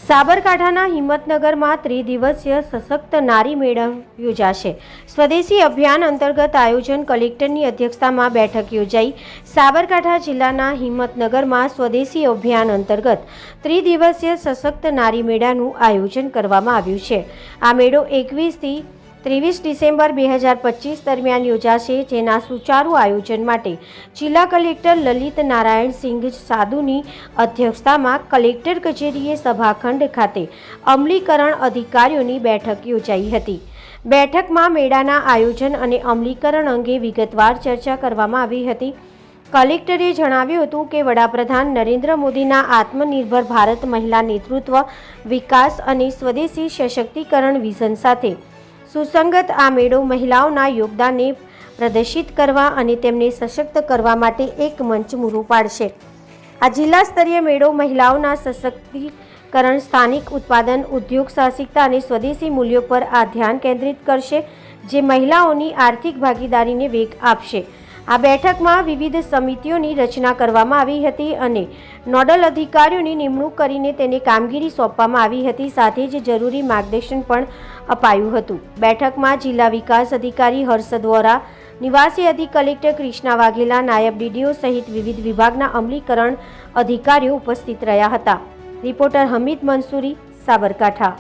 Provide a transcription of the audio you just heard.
સાબરકાંઠાના હિંમતનગરમાં ત્રિદિવસીય સશક્ત નારી મેળો યોજાશે। સ્વદેશી અભિયાન અંતર્ગત આયોજન કલેક્ટરની અધ્યક્ષતામાં બેઠક યોજાઈ। સાબરકાંઠા જિલ્લાના હિંમતનગરમાં સ્વદેશી અભિયાન અંતર્ગત ત્રિદિવસીય સશક્ત નારી મેળાનું આયોજન કરવામાં આવ્યું છે। આ મેળો 21 થી 23 ડિસેમ્બર 2025 દરમિયાન યોજાશે, જેના સુચારુ આયોજન માટે જિલ્લા કલેક્ટર લલિત નારાયણ સિંઘ સાધુની અધ્યક્ષતામાં કલેક્ટર કચેરીએ સભાખંડ ખાતે અમલીકરણ અધિકારીઓની બેઠક યોજાઈ હતી। બેઠકમાં મેળાના આયોજન અને અમલીકરણ અંગે વિગતવાર ચર્ચા કરવામાં આવી હતી। કલેક્ટરે જણાવ્યું હતું કે વડાપ્રધાન નરેન્દ્ર મોદીના આત્મનિર્ભર ભારત મહિલા નેતૃત્વ વિકાસ અને સ્વદેશી સશક્તિકરણ વિઝન સાથે સુસંગત આ મેળો મહિલાઓના યોગદાનને પ્રદર્શિત કરવા અને તેમને સશક્ત કરવા માટે એક મંચ પૂરું પાડશે। આ જિલ્લા સ્તરીય મેળો મહિલાઓના સશક્તિકરણ, સ્થાનિક ઉત્પાદન, ઉદ્યોગ સાહસિકતા અને સ્વદેશી મૂલ્યો પર ધ્યાન કેન્દ્રિત કરશે, જે મહિલાઓની આર્થિક ભાગીદારીને વેગ આપશે। આ બેઠકમાં વિવિધ સમિતિઓની રચના કરવામાં આવી હતી અને નોડલ અધિકારીઓની નિમણૂક કરીને તેને કામગીરી સોંપવામાં આવી હતી। સાથે જ જરૂરી માર્ગદર્શન પણ અપાયું હતું। બેઠકમાં જિલ્લા વિકાસ અધિકારી હર્ષદ વોરા, નિવાસી અધિક કલેક્ટર કૃષ્ણા વાઘેલા, નાયબ ડીડીઓ સહિત વિવિધ વિભાગના અમલીકરણ અધિકારીઓ ઉપસ્થિત રહ્યા હતા। રિપોર્ટર હમીદ મંસૂરી, સાબરકાંઠા।